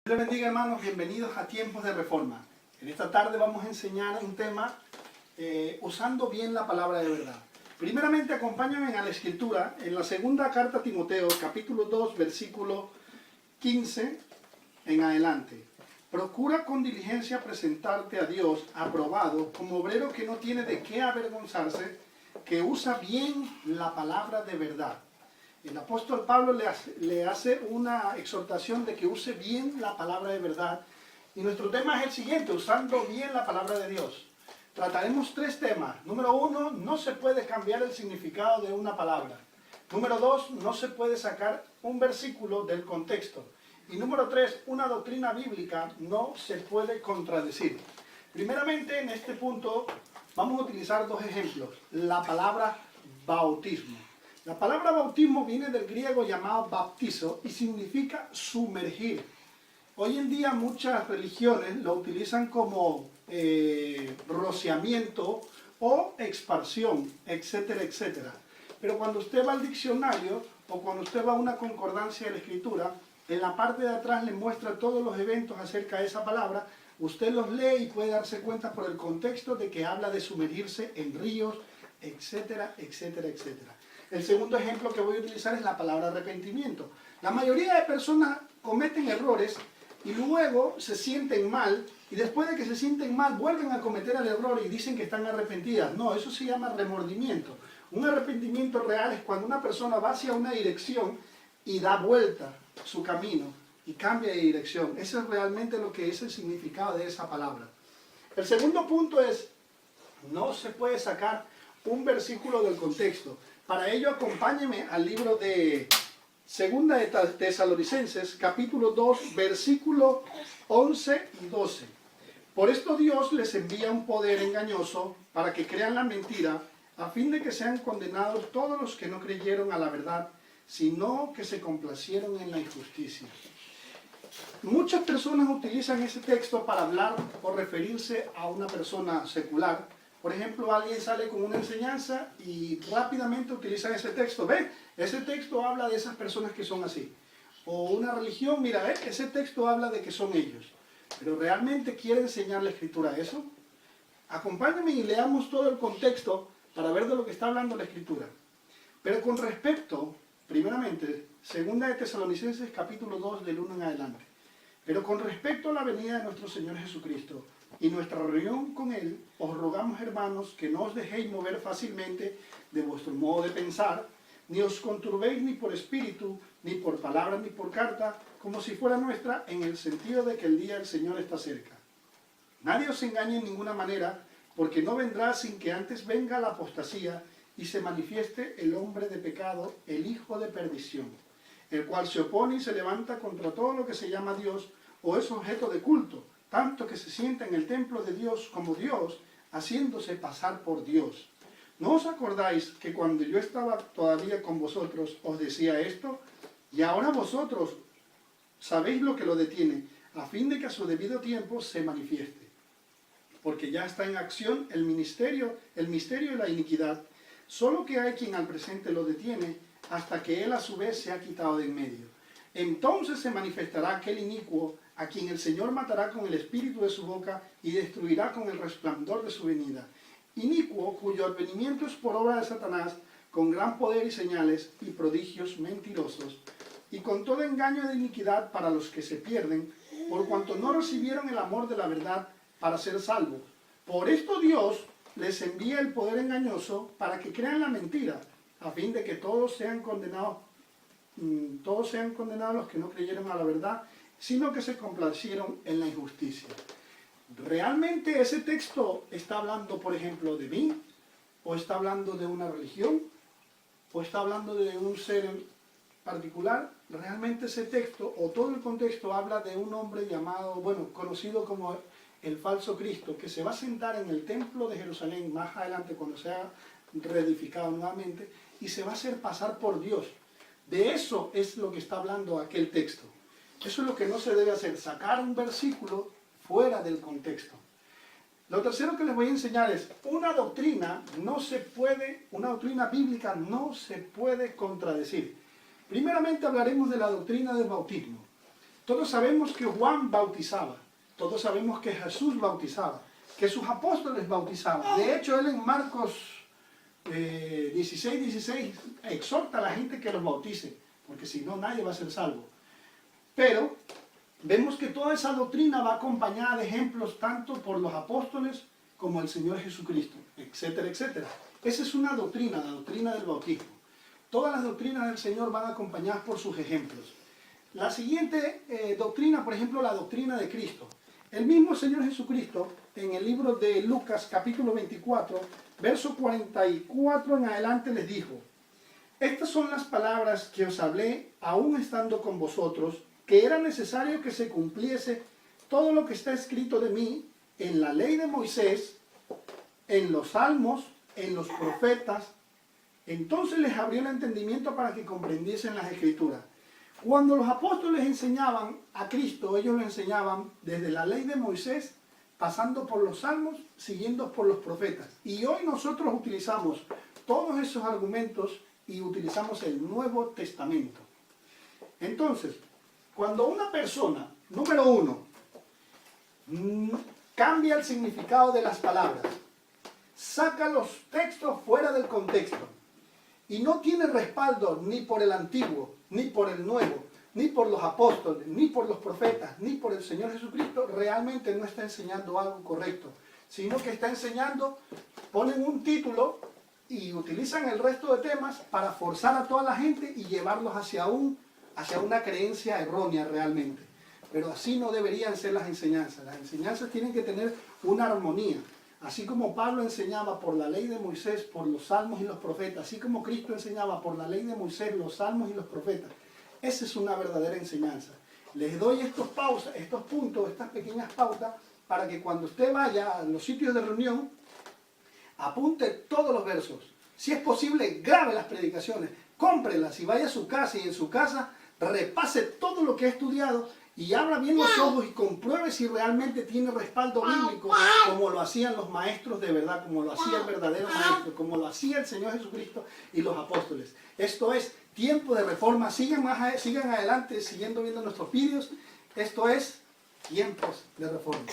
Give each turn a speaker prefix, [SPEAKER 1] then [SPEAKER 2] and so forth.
[SPEAKER 1] Dios les bendiga, hermanos, bienvenidos a Tiempos de Reforma. En esta tarde vamos a enseñar un tema usando bien la palabra de verdad. Primeramente, acompáñame a la escritura en la segunda carta a Timoteo, capítulo 2, versículo 15 en adelante. Procura con diligencia presentarte a Dios aprobado como obrero que no tiene de qué avergonzarse, que usa bien la palabra de verdad. El apóstol Pablo le hace una exhortación de que use bien la palabra de verdad. Y nuestro tema es el siguiente, usando bien la palabra de Dios. Trataremos tres temas. Número uno, no se puede cambiar el significado de una palabra. Número dos, no se puede sacar un versículo del contexto. Y número tres, una doctrina bíblica no se puede contradecir. Primeramente, en este punto, vamos a utilizar dos ejemplos. La palabra bautismo. La palabra bautismo viene del griego llamado baptizo y significa sumergir. Hoy en día muchas religiones lo utilizan como rociamiento o expansión, etcétera, etcétera. Pero cuando usted va al diccionario o cuando usted va a una concordancia de la escritura, en la parte de atrás le muestra todos los eventos acerca de esa palabra. Usted los lee y puede darse cuenta por el contexto de que habla de sumergirse en ríos, etcétera, etcétera, etcétera. El segundo ejemplo que voy a utilizar es la palabra arrepentimiento. La mayoría de personas cometen errores y luego se sienten mal, y después de que se sienten mal vuelven a cometer el error y dicen que están arrepentidas. No, eso se llama remordimiento. Un arrepentimiento real es cuando una persona va hacia una dirección y da vuelta su camino y cambia de dirección. Eso es realmente lo que es el significado de esa palabra. El segundo punto es, no se puede sacar un versículo del contexto. Para ello, acompáñenme al libro de Segunda de Tesalonicenses, capítulo 2, versículo 11 y 12. Por esto Dios les envía un poder engañoso para que crean la mentira, a fin de que sean condenados todos los que no creyeron a la verdad, sino que se complacieron en la injusticia. Muchas personas utilizan ese texto para hablar o referirse a una persona secular. Por ejemplo, alguien sale con una enseñanza y rápidamente utilizan ese texto. ¿Ven? Ese texto habla de esas personas que son así. O una religión, mira, ese texto habla de que son ellos. Pero ¿realmente quiere enseñar la Escritura eso? Acompáñenme y leamos todo el contexto para ver de lo que está hablando la Escritura. Pero con respecto, primeramente, Segunda de Tesalonicenses capítulo 2 del 1 en adelante. Pero con respecto a la venida de nuestro Señor Jesucristo y nuestra reunión con Él, os rogamos, hermanos, que no os dejéis mover fácilmente de vuestro modo de pensar, ni os conturbéis ni por espíritu, ni por palabra, ni por carta, como si fuera nuestra, en el sentido de que el día del Señor está cerca. Nadie os engañe en ninguna manera, porque no vendrá sin que antes venga la apostasía y se manifieste el hombre de pecado, el hijo de perdición, el cual se opone y se levanta contra todo lo que se llama Dios o es objeto de culto, tanto que se sienta en el templo de Dios como Dios, haciéndose pasar por Dios. ¿No os acordáis que cuando yo estaba todavía con vosotros os decía esto? Y ahora vosotros sabéis lo que lo detiene, a fin de que a su debido tiempo se manifieste. Porque ya está en acción el misterio de la iniquidad, solo que hay quien al presente lo detiene, hasta que él a su vez se ha quitado de en medio. Entonces se manifestará aquel inicuo, a quien el Señor matará con el espíritu de su boca y destruirá con el resplandor de su venida. Inicuo, cuyo advenimiento es por obra de Satanás, con gran poder y señales y prodigios mentirosos, y con todo engaño de iniquidad para los que se pierden, por cuanto no recibieron el amor de la verdad para ser salvos. Por esto Dios les envía el poder engañoso para que crean la mentira, a fin de que todos sean condenados los que no creyeron a la verdad, sino que se complacieron en la injusticia. ¿Realmente ese texto está hablando, por ejemplo, de mí? ¿O está hablando de una religión? ¿O está hablando de un ser particular? Realmente ese texto, o todo el contexto, habla de un hombre conocido como el falso Cristo, que se va a sentar en el templo de Jerusalén más adelante cuando sea reedificado nuevamente, y se va a hacer pasar por Dios. De eso es lo que está hablando aquel texto. Eso es lo que no se debe hacer, sacar un versículo fuera del contexto. Lo tercero que les voy a enseñar es, una doctrina bíblica no se puede contradecir. Primeramente hablaremos de la doctrina del bautismo. Todos sabemos que Juan bautizaba, todos sabemos que Jesús bautizaba, que sus apóstoles bautizaban. De hecho, él en Marcos 16 exhorta a la gente que los bautice, porque si no nadie va a ser salvo. Pero vemos que toda esa doctrina va acompañada de ejemplos tanto por los apóstoles como el Señor Jesucristo, etcétera, etcétera. Esa es una doctrina, la doctrina del bautismo. Todas las doctrinas del Señor van acompañadas por sus ejemplos. La siguiente doctrina, por ejemplo, la doctrina de Cristo. El mismo Señor Jesucristo, en el libro de Lucas, capítulo 24, verso 44 en adelante, les dijo: estas son las palabras que os hablé, aún estando con vosotros, que era necesario que se cumpliese todo lo que está escrito de mí en la ley de Moisés, en los salmos, en los profetas. Entonces les abrió el entendimiento para que comprendiesen las escrituras. Cuando los apóstoles enseñaban a Cristo, ellos lo enseñaban desde la ley de Moisés, pasando por los salmos, siguiendo por los profetas. Y hoy nosotros utilizamos todos esos argumentos y utilizamos el Nuevo Testamento. Entonces, cuando una persona, número uno, cambia el significado de las palabras, saca los textos fuera del contexto y no tiene respaldo ni por el Antiguo, ni por el Nuevo, ni por los apóstoles, ni por los profetas, ni por el Señor Jesucristo, realmente no está enseñando algo correcto, sino que está enseñando, ponen un título y utilizan el resto de temas para forzar a toda la gente y llevarlos hacia una creencia errónea realmente. Pero así no deberían ser las enseñanzas. Las enseñanzas tienen que tener una armonía. Así como Pablo enseñaba por la ley de Moisés, por los salmos y los profetas, así como Cristo enseñaba por la ley de Moisés, los salmos y los profetas. Esa es una verdadera enseñanza. Les doy estos puntos, estas pequeñas pautas, para que cuando usted vaya a los sitios de reunión, apunte todos los versos. Si es posible, grabe las predicaciones, cómprelas y vaya a su casa y en su casa repase todo lo que ha estudiado y abra bien los ojos y compruebe si realmente tiene respaldo bíblico, como lo hacían los maestros de verdad, como lo hacía el verdadero maestro, como lo hacía el Señor Jesucristo y los apóstoles. Esto es Tiempo de Reforma. Sigan adelante, siguiendo viendo nuestros vídeos. Esto es Tiempos de Reforma.